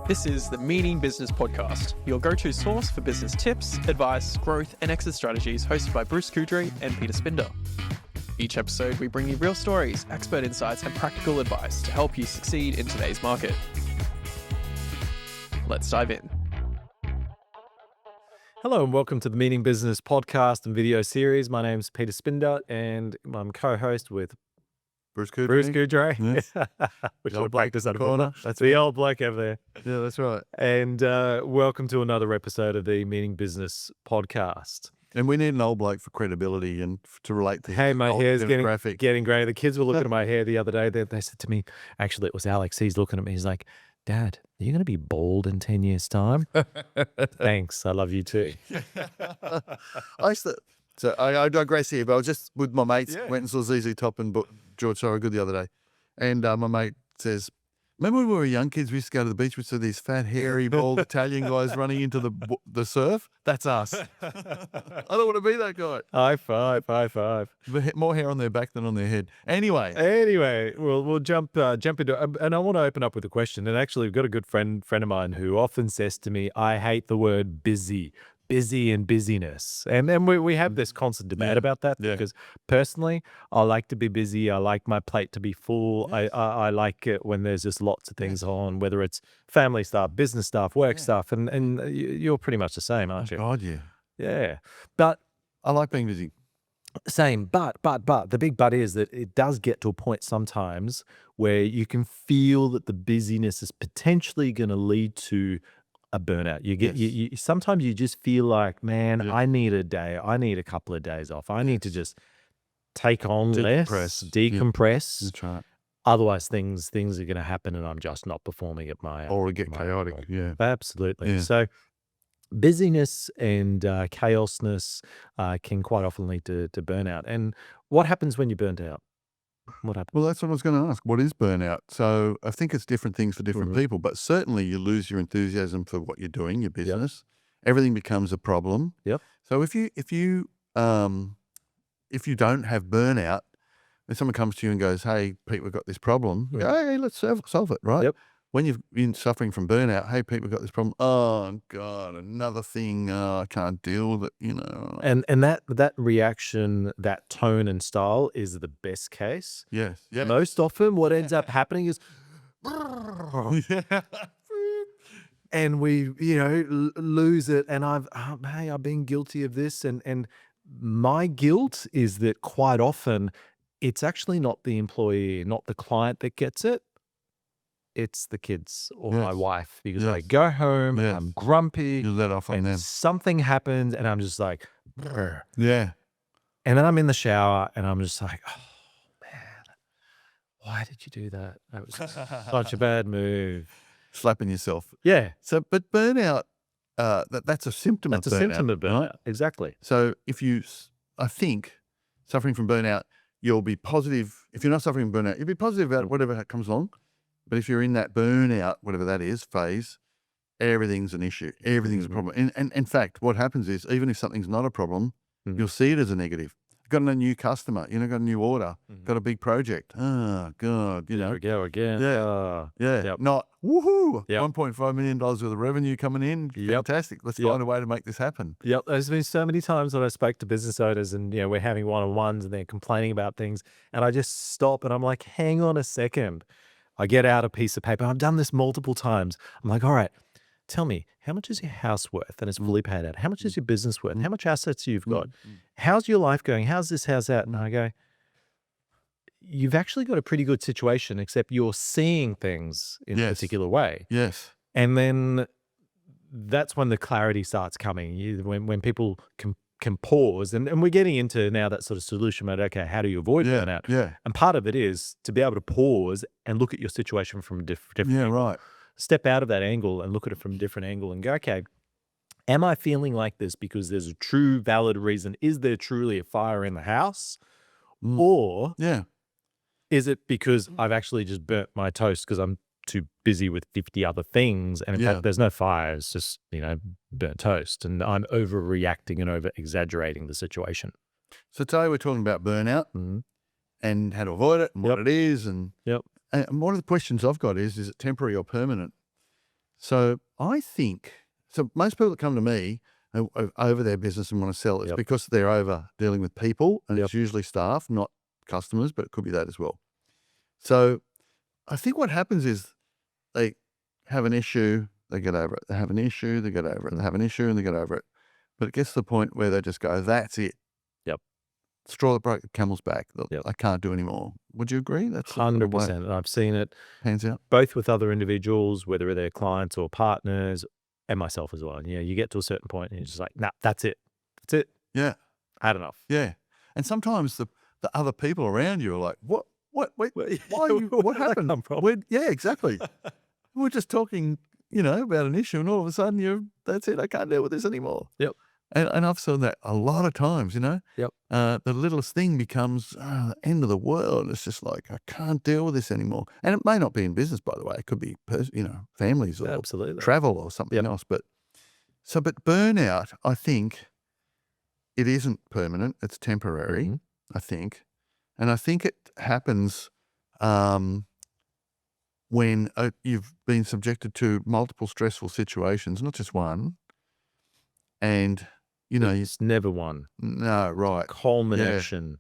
This is the Meaning Business Podcast, your go-to source for business tips, advice, growth, and exit strategies, hosted by Coudrey and Peter Spinda. Each episode, we bring you real stories, expert insights, and practical advice to help you succeed in today's market. Let's dive in. Hello and welcome to the Meaning Business Podcast and video series. My name's Peter Spinda and I'm co-host with Coudrey. Yes. Which The old old bloke bloke does that in the corner. That's the old bloke over there. Yeah, that's right. And welcome to another episode of the Meaning Business Podcast. And we need an old bloke for credibility and to relate to Hey, my hair's demographic. getting grey. The kids were looking at my hair the other day. They said to me, actually it was Alex, he's looking at me, he's like, Dad, are you going to be bald in 10 years' time? Thanks, I love you too. I digress here, but I was just with my mates, Yeah. went and saw ZZ Top and George Thorogood the other day. And my mate says, remember when we were young kids, we used to go to the beach, we saw these fat, hairy, bald Italian guys running into the surf? That's us. I don't want to be that guy. High five. More hair on their back than on their head. Anyway, we'll jump into, and I want to open up with a question. And actually, we've got a good friend of mine who often says to me, I hate the word busy and busyness. And then we have this constant debate about that because personally, I like to be busy. I like my plate to be full. Yes. I like it when there's just lots of things on, whether it's family stuff, business stuff, work stuff. And you're pretty much the same, aren't you? God, yeah. Yeah. But I like being busy. same, but the big but is that it does get to a point sometimes where you can feel that the busyness is potentially going to lead to a burnout. You get you sometimes you just feel like, man, I need a day. I need a couple of days off. I need to just take on less, decompress. That's right. Otherwise, things are going to happen, and I'm just not performing at my Or it get chaotic. Yeah. Absolutely. Yeah. So busyness and chaosness can quite often lead to burnout. And what happens when you're burnt out? What happens? Well, that's what I was going to ask. What is burnout? So I think it's different things for different people, but certainly you lose your enthusiasm for what you're doing, your business. Everything becomes a problem. Yep. So if you don't have burnout, when someone comes to you and goes, "Hey, Pete, we've got this problem," you go, "Hey, let's solve it," right? Yep. When you've been suffering from burnout, "Hey, Pete, we've got this problem." Oh God, another thing. I can't deal with it. And that reaction, that tone and style is the best case. Yes. Yeah. Most often what ends up happening is and we, lose it. And I've been guilty of this. And my guilt is that quite often it's actually not the employee, not the client that gets it. It's the kids or my wife, because I go home, I'm grumpy, You let off on and them. something happens and I'm just like, "Brr." Yeah. And then I'm in the shower and I'm just like, oh man, why did you do that? That was such a bad move. Slapping yourself. Yeah. So, but burnout, that's a symptom That's of a burnout. symptom of burnout. right? Exactly. So I think, suffering from burnout, you'll be positive. If you're not suffering from burnout, you'll be positive about whatever comes along. But if you're in that burnout, whatever that is, phase, everything's an issue. Everything's a problem. And in fact, what happens is, even if something's not a problem, you'll see it as a negative. You've got a new customer, got a new order, got a big project. Oh, God, There we go again. Yeah. Yep. Not, woohoo, Yep. $1.5 million worth of revenue coming in. Yep. Fantastic. Let's find a way to make this happen. Yep. There's been so many times that I spoke to business owners and, we're having one-on-ones and they're complaining about things. And I just stop and I'm like, hang on a second. I get out a piece of paper. I've done this multiple times. I'm like, all right, tell me, how much is your house worth? And it's fully paid out. How much is your business worth? How much assets you've got? How's your life going? How's this? How's that? And I go, you've actually got a pretty good situation, except you're seeing things in a particular way. Yes. And then that's when the clarity starts coming. When people can pause, and we're getting into now that sort of solution mode. Okay, how do you avoid burnout? Yeah. And part of it is to be able to pause and look at your situation from a different Yeah, angle. right. Step out of that angle and look at it from a different angle and go, okay, am I feeling like this because there's a true valid reason? Is there truly a fire in the house? Or is it because I've actually just burnt my toast because I'm too busy with 50 other things, and in fact there's no fire, it's just burnt toast, and I'm overreacting and over exaggerating the situation. So today we're talking about burnout and how to avoid it and what it is, and one of the questions I've got is it temporary or permanent? So I think, so most people that come to me are over their business and want to sell, it's Yep. because they're over dealing with people, and Yep. it's usually staff, not customers, but it could be that as well. So I think what happens is they have an issue, they get over it. They have an issue, they get over it. They have an issue and they get over it. But it gets to the point where they just go, that's it. Yep. Straw that broke the camel's back. Yep. I can't do anymore. Would you agree? That's the way 100%. And I've seen it it pans out. both with other individuals, whether they're clients or partners, and myself as well. And you get to a certain point and you're just like, nah, that's it. That's it. Yeah. Had enough. Yeah. And sometimes the other people around you are like, what, wait, why are you, what Where'd that happened? come from? Yeah, exactly. We're just talking, about an issue, and all of a sudden that's it. I can't deal with this anymore. Yep. And I've seen that a lot of times, Yep. the littlest thing becomes the end of the world. It's just like, I can't deal with this anymore. And it may not be in business, by the way. It could be, families or Absolutely. travel or something Yep. else. But burnout, I think it isn't permanent. It's temporary, Mhm. I think. And I think it happens when you've been subjected to multiple stressful situations, not just one. And, It's never one. no, right. Culmination.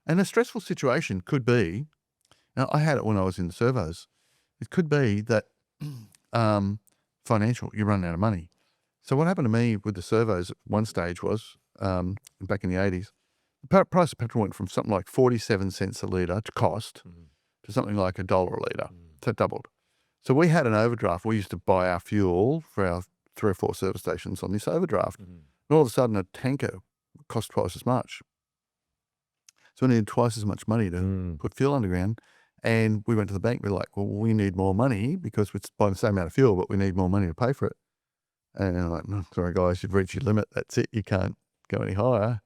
And a stressful situation could be, now I had it when I was in the servos, it could be that financial, you're running out of money. So what happened to me with the servos at one stage was, back in the 80s, the price of petrol went from something like 47 cents a litre to cost to something like $1 a litre. So it doubled. So we had an overdraft. We used to buy our fuel for our 3 or 4 service stations on this overdraft. And all of a sudden a tanker cost twice as much. So we needed twice as much money to put fuel underground. And we went to the bank. We're like, well, we need more money because we're buying the same amount of fuel, but we need more money to pay for it. And they're like, no, sorry guys, you've reached your limit. That's it. You can't go any higher.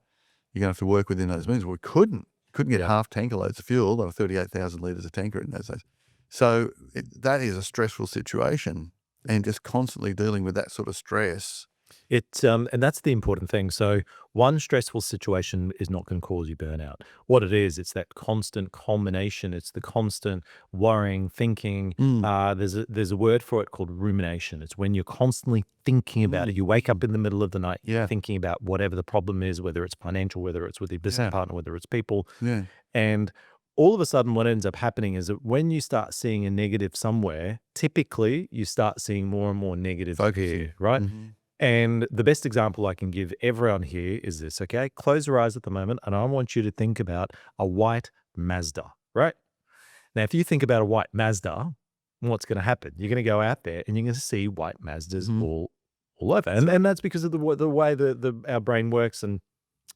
You're going to have to work within those means. Well, we couldn't get half tanker loads of fuel. There were 38,000 litres of tanker in those days. So that is a stressful situation, and just constantly dealing with that sort of stress. And that's the important thing. So one stressful situation is not going to cause you burnout. What it is, it's that constant culmination. It's the constant worrying, thinking. There's a word for it called rumination. It's when you're constantly thinking about it. You wake up in the middle of the night thinking about whatever the problem is, whether it's financial, whether it's with your business partner, whether it's people. Yeah. And all of a sudden what ends up happening is that when you start seeing a negative somewhere, typically you start seeing more and more negative here, right? And the best example I can give everyone here is this, okay? Close your eyes at the moment, and I want you to think about a white Mazda, right? Now, if you think about a white Mazda, what's going to happen? You're going to go out there and you're going to see white Mazdas all over. And that's because of the way our brain works, and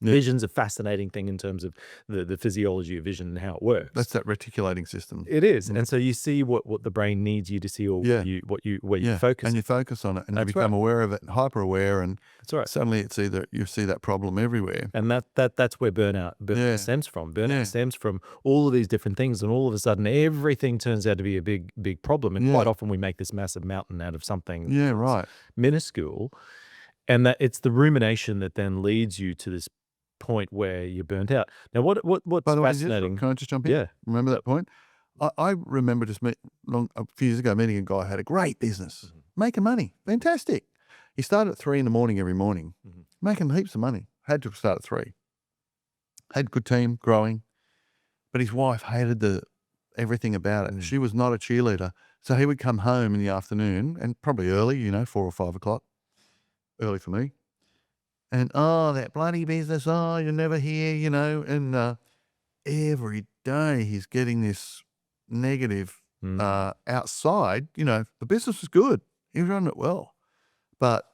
vision's a fascinating thing in terms of the physiology of vision and how it works. That's that reticulating system. It is. And so you see what the brain needs you to see, or where you focus. And you focus on it, and you become aware of it, hyper aware, and that's right. Suddenly it's either you see that problem everywhere. And that's where burnout stems from. Burnout stems from all of these different things, and all of a sudden everything turns out to be a big problem. And quite often we make this massive mountain out of something minuscule. And that it's the rumination that then leads you to this point where you're burnt out. Now, what's fascinating? Can I just jump in? Yeah. Remember that point? I remember just a few years ago meeting a guy who had a great business, making money, fantastic. He started at 3 a.m. every morning, making heaps of money. Had to start at 3. Had a good team, growing, but his wife hated everything about it. She was not a cheerleader, so he would come home in the afternoon, and probably early, 4 or 5 o'clock, early for me. And, that bloody business, you're never here, and every day he's getting this negative outside. The business was good. He was running it well. But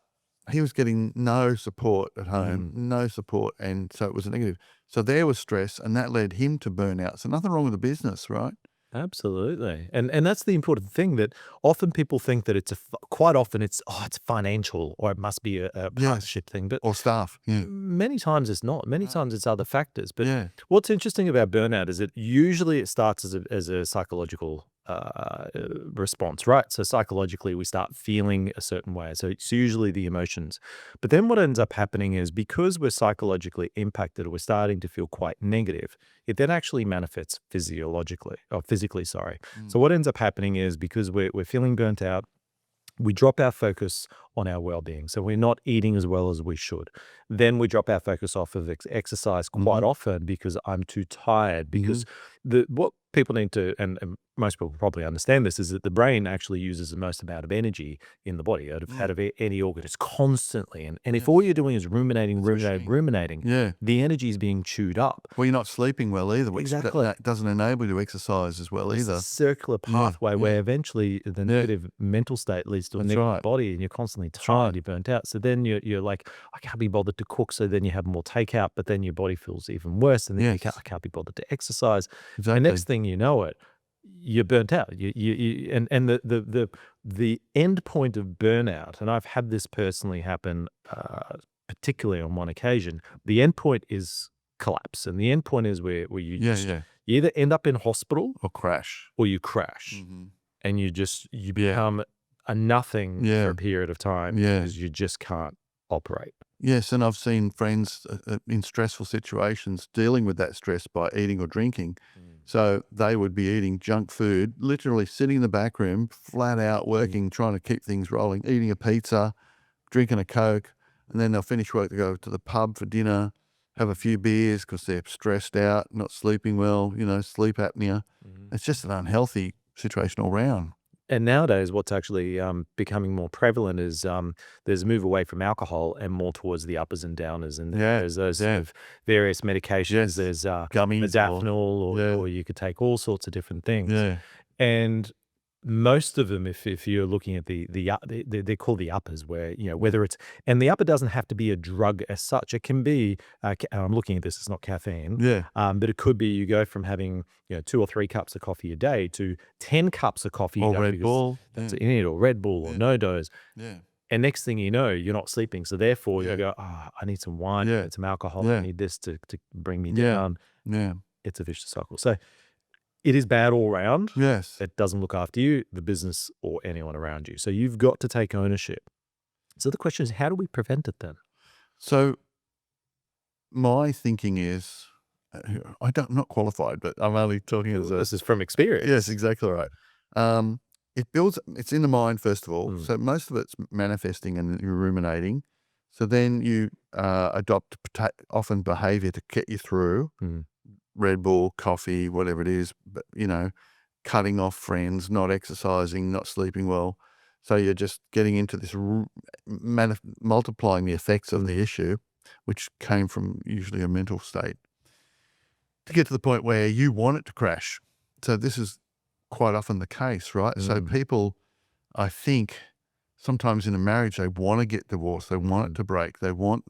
he was getting no support at home, no support, and so it was a negative. So there was stress, and that led him to burnout. So nothing wrong with the business, right? Absolutely. And that's the important thing, that often people think that quite often it's financial, or it must be a partnership thing, but or staff. Yeah. Many times it's not. Many times it's other factors. But what's interesting about burnout is that usually it starts as a psychological response, right? So psychologically we start feeling a certain way. So it's usually the emotions. But then what ends up happening is, because we're psychologically impacted, or we're starting to feel quite negative, it then actually manifests physically, sorry. So what ends up happening is, because we're feeling burnt out, we drop our focus on our well-being. So we're not eating as well as we should. Then we drop our focus off of exercise quite often because I'm too tired. Because what people need to, and most people probably understand this, is that the brain actually uses the most amount of energy in the body out of any organ. It's constantly. And if all you're doing is ruminating, the energy is being chewed up. Well, you're not sleeping well either, which Exactly. that doesn't enable you to exercise as well It's either. a circular pathway where eventually the negative mental state leads to a negative body, and you're constantly tired, you're burnt out. So then you're like, I can't be bothered to cook. So then you have more takeout, but then your body feels even worse. And then I can't be bothered to exercise. Exactly. And next thing you know it, you're burnt out. And the end point of burnout, and I've had this personally happen, particularly on one occasion, the end point is collapse. And the end point is where you you either end up in hospital or crash, and you become a nothing for a period of time because you just can't operate. Yes, and I've seen friends in stressful situations dealing with that stress by eating or drinking. So they would be eating junk food, literally sitting in the back room, flat out working, trying to keep things rolling, eating a pizza, drinking a Coke, and then they'll finish work to go to the pub for dinner, have a few beers because they're stressed out, not sleeping well, sleep apnea. It's just an unhealthy situation all round. And nowadays, what's actually becoming more prevalent is there's a move away from alcohol and more towards the uppers and downers. And there's those sort of various medications. There's gummies, modafinil, or you could take all sorts of different things. Yeah. And most of them, if you're looking at they're called the uppers, where whether it's, and the upper doesn't have to be a drug as such. It can be. I'm looking at this; it's not caffeine. But it could be you go from having 2 or 3 cups of coffee a day to 10 cups of coffee or a day. Red Bull. That's what you need, or Red Bull, or no dose. Yeah. And next thing you know, you're not sleeping. So therefore, you go, I need some wine, I need some alcohol, I need this to bring me down. Yeah. It's a vicious cycle. So it is bad all around. Yes. It doesn't look after you, the business, or anyone around you. So you've got to take ownership. So the question is, how do we prevent it then? So my thinking is, I'm not qualified, but I'm only talking as this is from experience. Yes, exactly right. It's in the mind, first of all. So most of it's manifesting and you're ruminating. So then you adopt often behavior to get you through. Red Bull, coffee, whatever it is, but cutting off friends, not exercising, not sleeping well. So you're just getting into this multiplying the effects of the issue, which came from usually a mental state, to get to the point where you want it to crash. So this is quite often the case, right? So people, I think, sometimes in a marriage, they want to get divorced. They want it to break. They want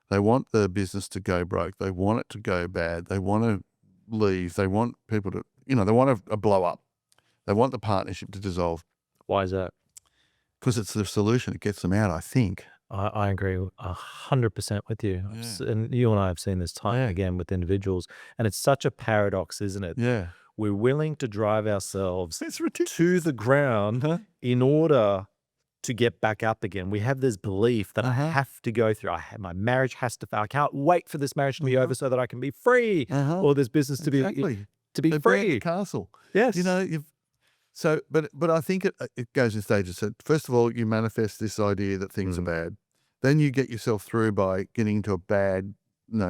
the business to go broke. They want it to go bad. They want to leave. They want people to, they want a blow up. They want the partnership to dissolve. Why is that? Because it's the solution. It gets them out, I think. I agree 100% with you. And you and I have seen this time and again with individuals. And it's such a paradox, isn't it? Yeah. We're willing to drive ourselves to the ground in order to get back up again. We have this belief that I have to go through. My marriage has to fail. I can't wait for this marriage to be over so that I can be free, or this business to be free. The castle. Yes. But I think it goes in stages. So first of all, you manifest this idea that things are bad. Then you get yourself through by getting into a bad,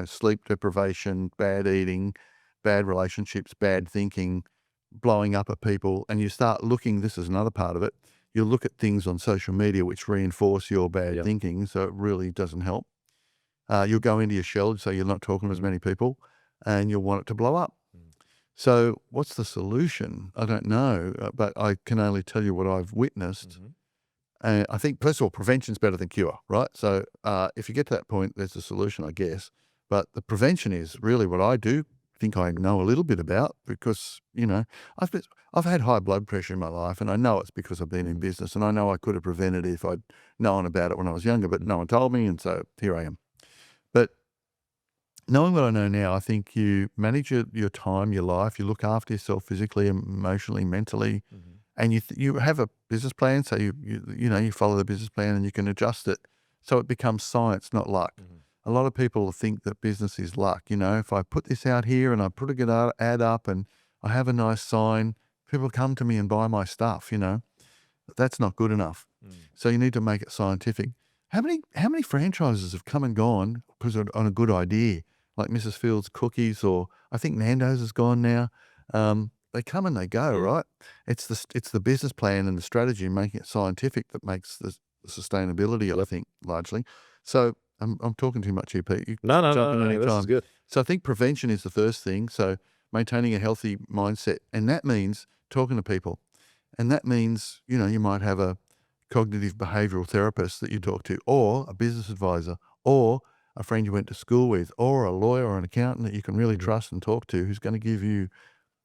sleep deprivation, bad eating, bad relationships, bad thinking, blowing up at people, and you start looking. This is another part of it. You'll look at things on social media which reinforce your bad thinking, so it really doesn't help. You'll go into your shell, so you're not talking to as many people, and you'll want it to blow up. So what's the solution? I don't know, but I can only tell you what I've witnessed. And I think, first of all, prevention's better than cure, right? So if you get to that point, there's a solution, I guess. But the prevention is really what I do think I know a little bit about, because, I've had high blood pressure in my life, and I know it's because I've been in business, and I know I could have prevented it if I'd known about it when I was younger, but no one told me, and so here I am. But knowing what I know now, I think you manage your time, your life, you look after yourself physically, emotionally, mentally, and you have a business plan. So you follow the business plan and you can adjust it, so it becomes science, not luck. A lot of people think that business is luck. If I put this out here and I put a good ad up and I have a nice sign, people come to me and buy my stuff. That's not good enough. So you need to make it scientific. How many franchises have come and gone because on a good idea, like Mrs. Fields Cookies, or I think Nando's is gone now. They come and they go, right? It's the business plan and the strategy and making it scientific that makes the sustainability, I think, largely. So I'm talking too much here, Pete. You No, jump in any this time. is good. So I think prevention is the first thing. So maintaining a healthy mindset, and that means talking to people, and that means you might have a cognitive behavioral therapist that you talk to, or a business advisor, or a friend you went to school with, or a lawyer or an accountant that you can really trust and talk to, who's going to give you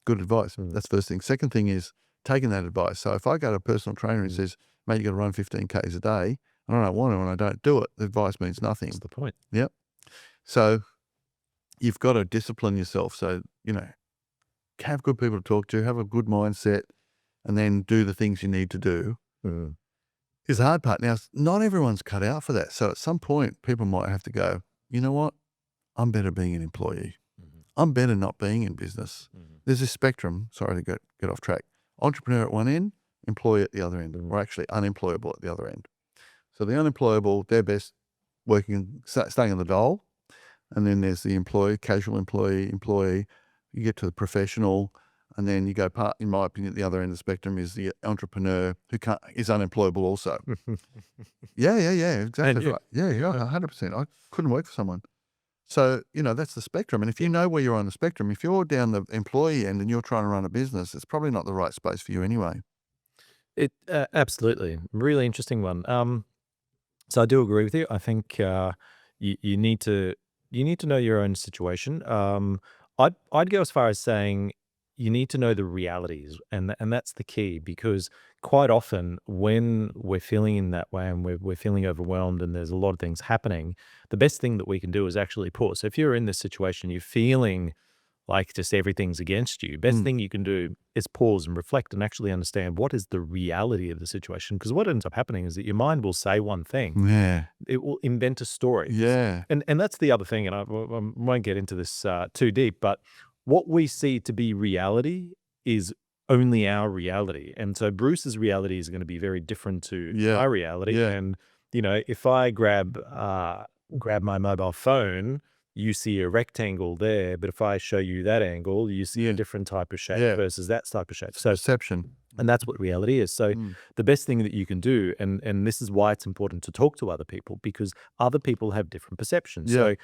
good advice. That's the first thing. Second thing is taking that advice. So if I go to a personal trainer and says, mate, you got to run 15 Ks a day, and I don't want to and I don't do it, the advice means nothing. That's the point. Yep. So you've got to discipline yourself. So, have good people to talk to, have a good mindset, and then do the things you need to do. Is the hard part. Now, not everyone's cut out for that. So at some point, people might have to go, you know what? I'm better being an employee. I'm better not being in business. There's this spectrum. Sorry to get off track. Entrepreneur at one end, employee at the other end, or actually unemployable at the other end. So the unemployable, they're best working, staying on the dole. And then there's the casual employee. You get to the professional, and then you go in my opinion, at the other end of the spectrum is the entrepreneur who is unemployable also. Yeah, exactly right. Yeah, 100%. I couldn't work for someone. So, that's the spectrum. And if you know where you're on the spectrum, if you're down the employee end and you're trying to run a business, it's probably not the right space for you anyway. It absolutely. Really interesting one. So I do agree with you. I think you need to know your own situation. I'd go as far as saying you need to know the realities, and that's the key, because quite often when we're feeling in that way and we're feeling overwhelmed and there's a lot of things happening, the best thing that we can do is actually pause. So if you're in this situation, you're feeling like just everything's against you, best thing you can do is pause and reflect and actually understand what is the reality of the situation. Because what ends up happening is that your mind will say one thing. Yeah. It will invent a story. Yeah. And that's the other thing, and I won't get into this too deep, but what we see to be reality is only our reality. And so Bruce's reality is going to be very different to my reality. Yeah. And, if I grab my mobile phone, you see a rectangle there, but if I show you that angle, you see a different type of shape versus that type of shape. So perception. And that's what reality is. So the best thing that you can do, and this is why it's important to talk to other people, because other people have different perceptions. Yeah. So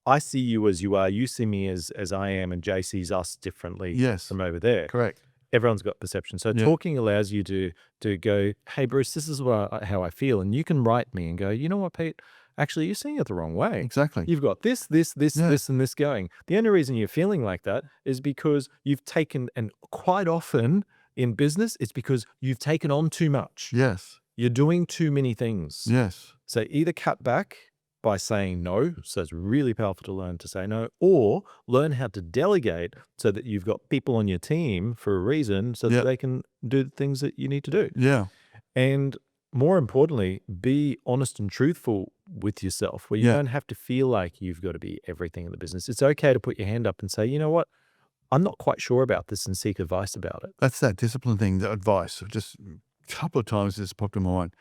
I see you as you are, you see me as I am, and Jay sees us differently from over there. Correct. Everyone's got perception. So talking allows you to go, hey, Bruce, this is how I feel. And you can write me and go, you know what, Pete? Actually, you're seeing it the wrong way. Exactly. You've got this, and this going. The only reason you're feeling like that is because you've taken, and quite often in business, it's because you've taken on too much. Yes. You're doing too many things. Yes. So either cut back by saying no, so it's really powerful to learn to say no, or learn how to delegate so that you've got people on your team for a reason so that they can do the things that you need to do. Yeah. And more importantly, be honest and truthful with yourself, where you don't have to feel like you've got to be everything in the business. It's okay to put your hand up and say, you know what, I'm not quite sure about this, and seek advice about it. That's that discipline thing, the advice. Just a couple of times this popped in my mind.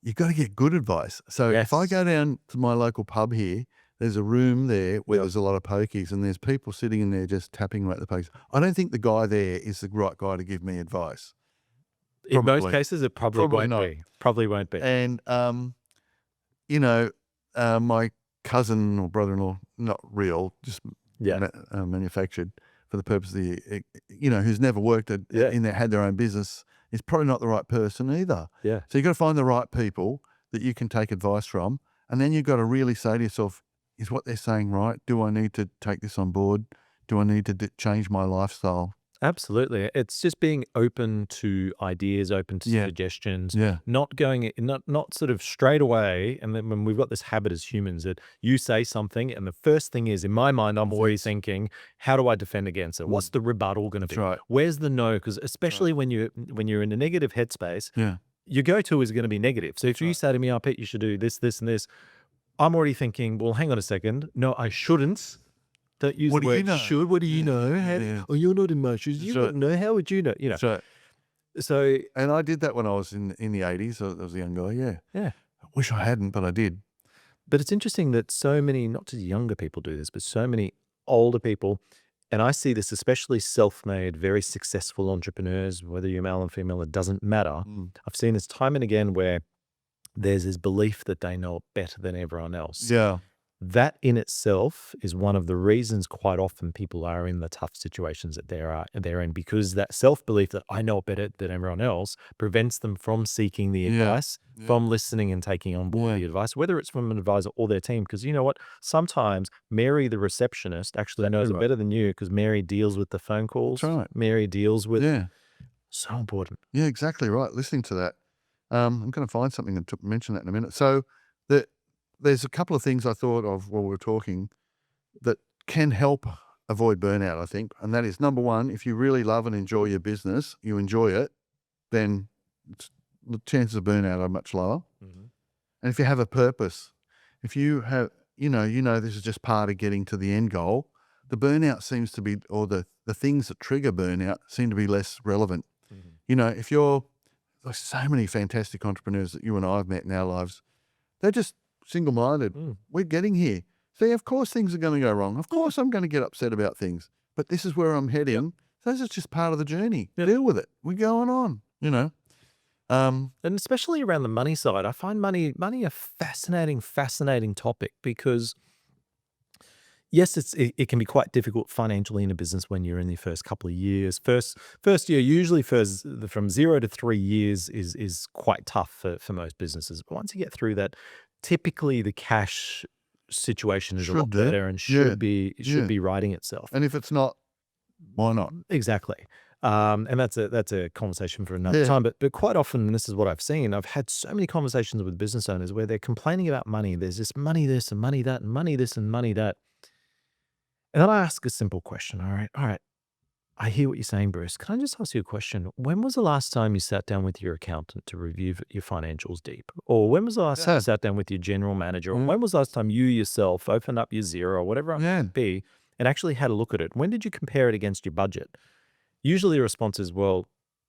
You've got to get good advice. So if I go down to my local pub here, there's a room there where there's a lot of pokies, and there's people sitting in there just tapping away at the pokies. I don't think the guy there is the right guy to give me advice. In most cases, it probably won't be. Probably won't be. And, my cousin or brother-in-law, not real, just manufactured for the purpose of the, who's never worked in there, had their own business, is probably not the right person either. Yeah. So you've got to find the right people that you can take advice from. And then you've got to really say to yourself, is what they're saying right? Do I need to take this on board? Do I need to change my lifestyle? Absolutely. It's just being open to ideas, open to suggestions, not sort of straight away. And then when we've got this habit as humans that you say something, and the first thing is, in my mind, I'm always thinking, how do I defend against it? What's the rebuttal going to be? Right. Where's the no? Because especially when you're in a negative headspace, your go-to is going to be negative. So if you say to me, oh, Pete, you should do this, this, and this, I'm already thinking, well, hang on a second. No, I shouldn't. Don't use What the do you word know? should. What do you know? Oh, you're not in my shoes. You wouldn't know. How would you know? That's right. So And I did that when I was in the 80s. I was a young guy. Yeah. yeah. I wish I hadn't, but I did. But it's interesting that so many, not just younger people do this, but so many older people, and I see this especially self-made, very successful entrepreneurs, whether you're male and female, it doesn't matter. Mm. I've seen this time and again where there's this belief that they know it better than everyone else. Yeah. That in itself is one of the reasons quite often people are in the tough situations that they're in, because that self-belief that I know it better than everyone else prevents them from seeking the advice, from listening and taking on board the advice, whether it's from an advisor or their team. Because you know what? Sometimes Mary, the receptionist, actually knows it better than you, because Mary deals with the phone calls. That's right. Mary deals with Yeah. so important. Yeah, exactly right. Listening to that. I'm going to find something and mention that in a minute. So there's a couple of things I thought of while we were talking that can help avoid burnout, I think. And that is, number one, if you really love and enjoy your business, you enjoy it, then the chances of burnout are much lower. Mm-hmm. And if you have a purpose, if you have, you know, this is just part of getting to the end goal, the burnout seems to be, or the things that trigger burnout seem to be less relevant. Mm-hmm. You know, there's so many fantastic entrepreneurs that you and I have met in our lives, they're just single-minded. We're getting here. See, of course things are going to go wrong. Of course I'm going to get upset about things, but this is where I'm heading. So this is just part of the journey. Deal with it. We're going on, you know. And especially around the money side, I find money a fascinating topic, because yes, it can be quite difficult financially in a business when you're in the first couple of years. First year, usually from 0 to 3 years is quite tough for most businesses. But once you get through that, typically the cash situation is a lot better and should be righting itself. And if it's not, why not? Exactly. And that's a conversation for another time. But quite often, and this is what I've seen, I've had so many conversations with business owners where they're complaining about money. There's this money this and money that and money this and money that. And then I ask a simple question. All right. I hear what you're saying, Bruce. Can I just ask you a question? When was the last time you sat down with your accountant to review your financials deep? Or when was the last time you sat down with your general manager? Or when was the last time you yourself opened up your Xero or whatever it might be and actually had a look at it? When did you compare it against your budget? Usually the response is, well,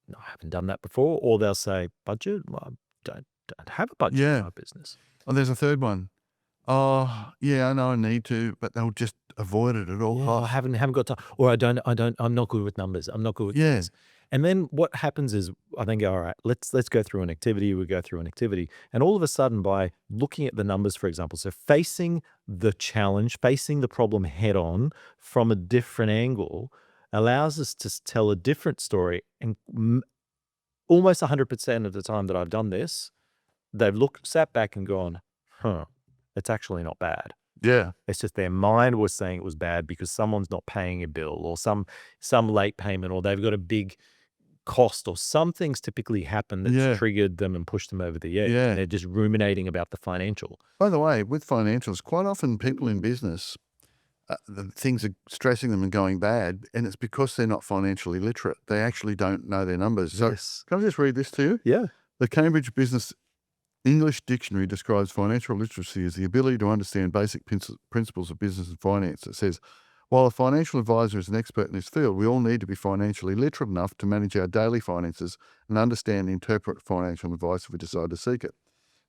no, I haven't done that before. Or they'll say, budget? Well, I don't have a budget in my business. Oh, there's a third one. Oh, yeah, I know I need to, but they'll just avoid it at all costs. I haven't got time. Or I'm not good with numbers. I'm not good with numbers. And then what happens is I then go, all right, let's go through an activity. We go through an activity. And all of a sudden, by looking at the numbers, for example, so facing the challenge, facing the problem head on from a different angle allows us to tell a different story. And almost 100% of the time that I've done this, they've sat back and gone, it's actually not bad. Yeah. It's just their mind was saying it was bad because someone's not paying a bill, or some late payment, or they've got a big cost, or some things typically happen that's triggered them and pushed them over the edge. Yeah. And they're just ruminating about the financial. By the way, with financials, quite often people in business, the things are stressing them and going bad, and it's because they're not financially literate. They actually don't know their numbers. So can I just read this to you? Yeah. The Cambridge Business English Dictionary describes financial literacy as the ability to understand basic principles of business and finance. It says, while a financial advisor is an expert in this field, we all need to be financially literate enough to manage our daily finances and understand and interpret financial advice if we decide to seek it.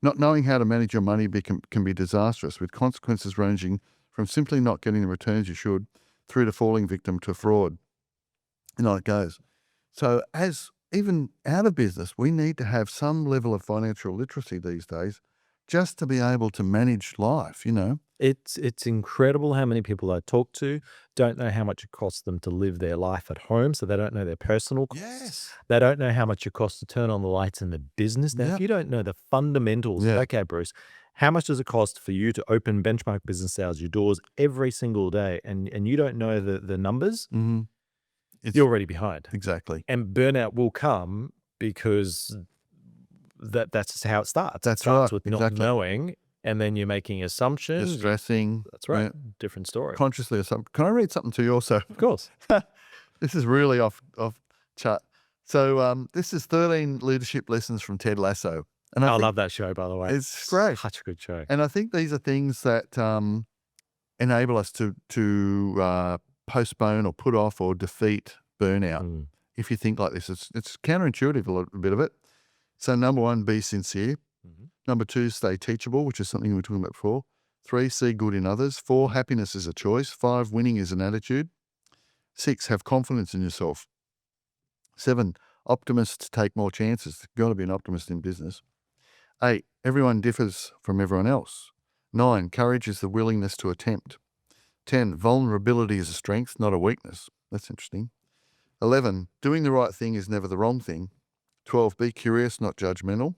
Not knowing how to manage your money can be disastrous, with consequences ranging from simply not getting the returns you should through to falling victim to fraud. And on it goes. So even out of business, we need to have some level of financial literacy these days just to be able to manage life, you know. It's incredible how many people I talk to don't know how much it costs them to live their life at home, so they don't know their personal costs. Yes. They don't know how much it costs to turn on the lights in the business. Now, if you don't know the fundamentals, okay, Bruce, how much does it cost for you to open Benchmark Business Sales, your doors every single day, and you don't know the numbers? Mm-hmm. You're already behind. Exactly. And burnout will come because that's just how it starts. That's it starts right. with not knowing, and then you're making assumptions. You're stressing. That's right. Different story. Consciously or something. Can I read something to you also? Of course. This is really off chart. So this is 13 leadership lessons from Ted Lasso. And I love that show, by the way. It's great. Such a good show. And I think these are things that enable us to postpone or put off or defeat burnout. if you think like this. It's counterintuitive, a bit of it. So number 1, be sincere. Number 2, stay teachable, which is something we were talking about before. 3, see good in others. 4, happiness is a choice. 5, winning is an attitude. 6, have confidence in yourself. 7, optimists take more chances. You've got to be an optimist in business. 8, everyone differs from everyone else. 9, courage is the willingness to attempt. 10, vulnerability is a strength, not a weakness. That's interesting. 11, doing the right thing is never the wrong thing. 12, be curious, not judgmental.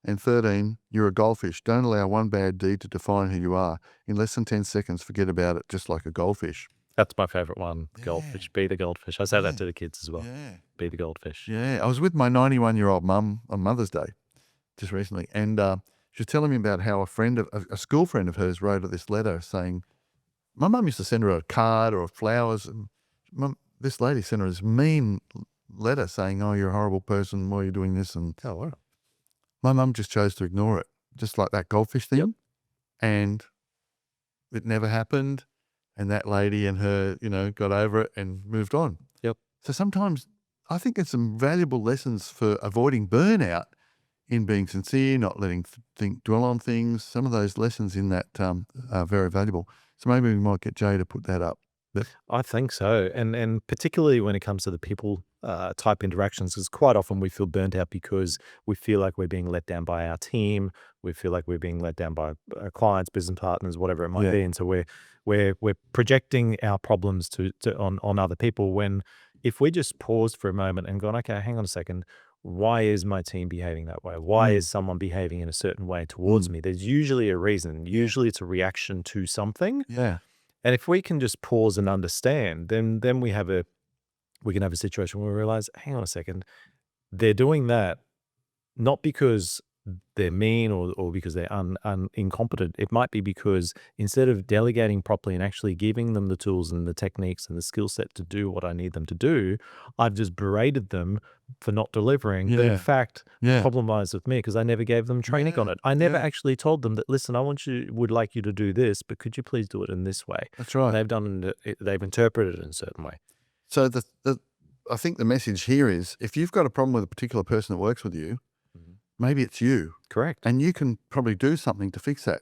And 13, you're a goldfish. Don't allow one bad deed to define who you are. In less than 10 seconds, forget about it, just like a goldfish. That's my favorite one, goldfish. Be the goldfish. I say that to the kids as well. Yeah. Be the goldfish. Yeah. I was with my 91-year-old mum on Mother's Day just recently, and she was telling me about how a school friend of hers wrote her this letter saying, my mum used to send her a card or flowers, and this lady sent her this mean letter saying, oh, you're a horrible person, why are you doing this? And Oh, wow. my mum just chose to ignore it, just like that goldfish thing. Yep. And it never happened. And that lady and her, got over it and moved on. Yep. So sometimes I think there's some valuable lessons for avoiding burnout in being sincere, not letting dwell on things. Some of those lessons in that are very valuable. So maybe we might get Jay to put that up. I think so. And particularly when it comes to the people type interactions, because quite often we feel burnt out because we feel like we're being let down by our team. We feel like we're being let down by our clients, business partners, whatever it might be. And so we're projecting our problems on other people, when if we just pause for a moment and gone, okay, hang on a second, why is my team behaving that way? Why is someone behaving in a certain way towards me? There's usually a reason. Usually it's a reaction to something. Yeah. And if we can just pause and understand, then we can have a situation where we realize, hang on a second, they're doing that not because they're mean or because they're incompetent. It might be because instead of delegating properly and actually giving them the tools and the techniques and the skill set to do what I need them to do, I've just berated them for not delivering. But in fact, the problem lies with me because I never gave them training on it. I never actually told them that, listen, would like you to do this, but could you please do it in this way? That's right. They've interpreted it in a certain way. So I think the message here is, if you've got a problem with a particular person that works with you, maybe it's you. Correct. And you can probably do something to fix that.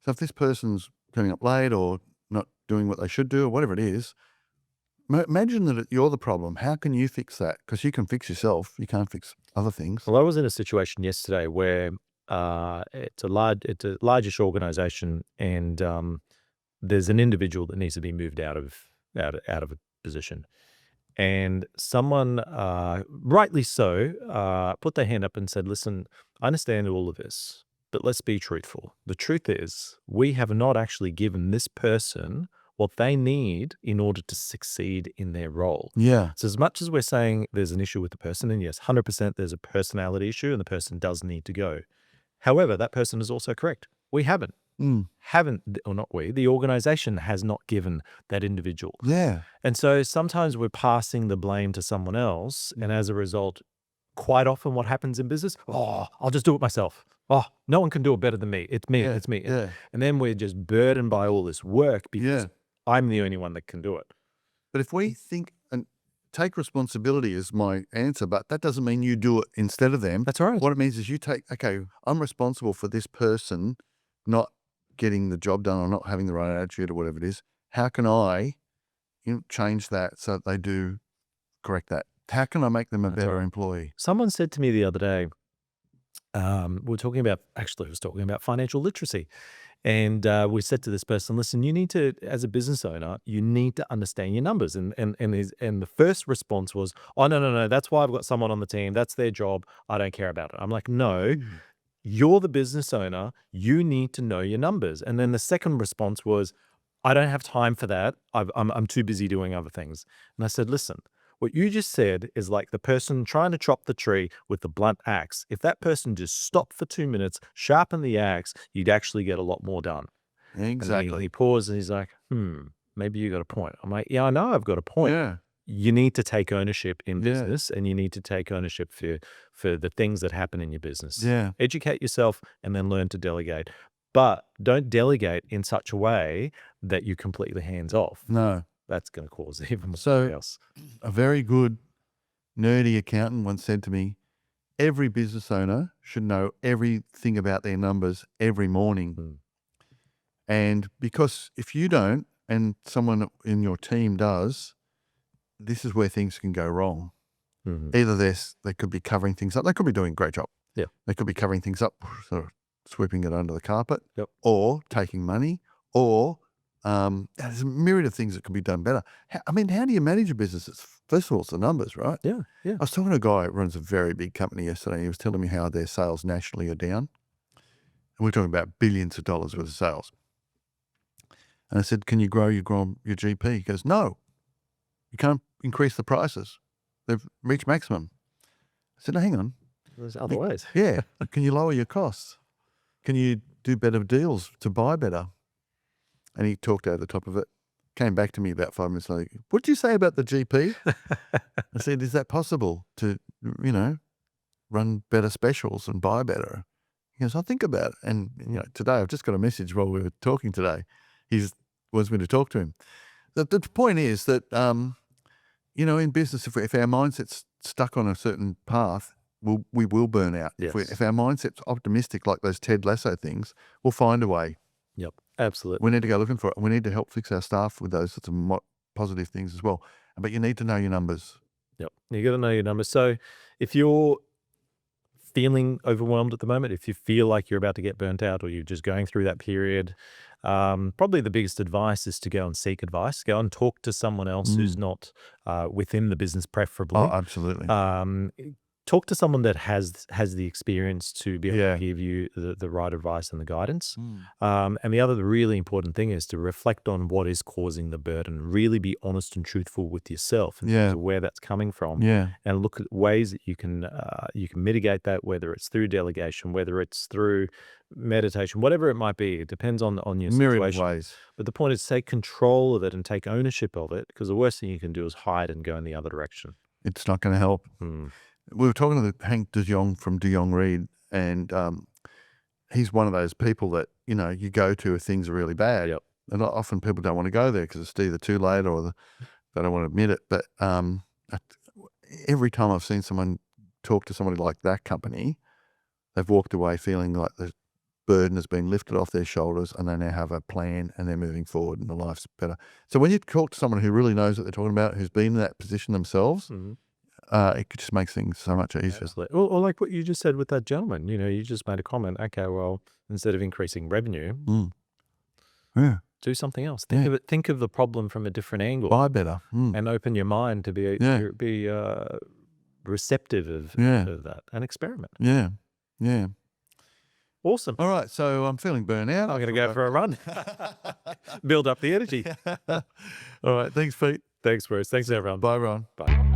So if this person's turning up late or not doing what they should do or whatever it is, imagine that you're the problem. How can you fix that? Because you can fix yourself. You can't fix other things. Well, I was in a situation yesterday where it's a largish organization, and there's an individual that needs to be moved out of a position. And someone, rightly so, put their hand up and said, listen, I understand all of this, but let's be truthful. The truth is, we have not actually given this person what they need in order to succeed in their role. Yeah. So as much as we're saying there's an issue with the person, and yes, 100% there's a personality issue and the person does need to go. However, that person is also correct. We haven't. The organization has not given that individual. Yeah. And so sometimes we're passing the blame to someone else. And as a result, quite often what happens in business, I'll just do it myself. Oh, no one can do it better than me. It's me. Yeah. It's me. Yeah. And then we're just burdened by all this work because I'm the only one that can do it. But if we think and take responsibility is my answer, but that doesn't mean you do it instead of them. That's right. What it means is you take, okay, I'm responsible for this person not getting the job done or not having the right attitude or whatever it is. How can I change that so that they do correct that? How can I make them a better employee? Someone said to me the other day, I was talking about financial literacy. And we said to this person, listen, you need to, as a business owner, you need to understand your numbers. And the first response was, oh, no, that's why I've got someone on the team. That's their job. I don't care about it. I'm like, no. You're the business owner. You need to know your numbers. And then the second response was, I don't have time for that. I'm too busy doing other things. And I said, listen, what you just said is like the person trying to chop the tree with the blunt axe. If that person just stopped for 2 minutes, sharpened the axe, you'd actually get a lot more done. Exactly. And he paused and he's like, maybe you got a point. I'm like, yeah, I know I've got a point. Yeah. You need to take ownership in business, and you need to take ownership for the things that happen in your business. Yeah. Educate yourself and then learn to delegate. But don't delegate in such a way that you're completely hands off. No. That's going to cause even more chaos. A very good nerdy accountant once said to me, every business owner should know everything about their numbers every morning. And because if you don't, and someone in your team does, this is where things can go wrong. Either they could be covering things up. They could be doing a great job. Yeah. They could be covering things up, sort of sweeping it under the carpet, Yep. or taking money, or there's a myriad of things that could be done better. How do you manage a business? First of all, it's the numbers, right? Yeah. I was talking to a guy who runs a very big company yesterday. He was telling me how their sales nationally are down. And we're talking about billions of dollars worth of sales. And I said, can you grow your GP? He goes, no, you can't increase the prices. They've reached maximum. I said, no, hang on. There's other ways. Yeah. Can you lower your costs? Can you do better deals to buy better? And he talked over the top of it, came back to me about 5 minutes later. What did you say about the GP? I said, is that possible to, run better specials and buy better? He goes, I'll think about it. And, today I've just got a message while we were talking today. He wants me to talk to him. The point is that, in business, if our mindset's stuck on a certain path, we will burn out. Yes. If our mindset's optimistic, like those Ted Lasso things, we'll find a way. Yep, absolutely. We need to go looking for it. We need to help fix our staff with those sorts of positive things as well. But you need to know your numbers. Yep, you got to know your numbers. So if you're feeling overwhelmed at the moment, if you feel like you're about to get burnt out or you're just going through that period, probably the biggest advice is to go and seek advice. Go and talk to someone else who's not within the business, preferably. Oh, absolutely. Talk to someone that has the experience to be able to give you the right advice and the guidance. And the other really important thing is to reflect on what is causing the burden. Really be honest and truthful with yourself in terms of where that's coming from. And look at ways that you can mitigate that, whether it's through delegation, whether it's through meditation, whatever it might be. It depends on your Myriad situation. ways. But the point is take control of it and take ownership of it, because the worst thing you can do is hide and go in the other direction. It's not going to help. We were talking to Hank de Jong from de Jong Reed, and he's one of those people that, you go to if things are really bad. Yep. And often people don't want to go there because it's either too late or they don't want to admit it. But every time I've seen someone talk to somebody like that company, they've walked away feeling like the burden has been lifted off their shoulders and they now have a plan and they're moving forward and the life's better. So when you talk to someone who really knows what they're talking about, who's been in that position themselves, it just makes things so much easier. Absolutely. Or like what you just said with that gentleman, you just made a comment. Okay, well, instead of increasing revenue, do something else. Think of the problem from a different angle. Buy better. And open your mind to be receptive of that and experiment. Yeah. Awesome. All right, so I'm feeling burnt out. I'm going to go for a run. Build up the energy. All right, thanks, Pete. Thanks, Bruce. Thanks, everyone. Bye, Ron. Bye.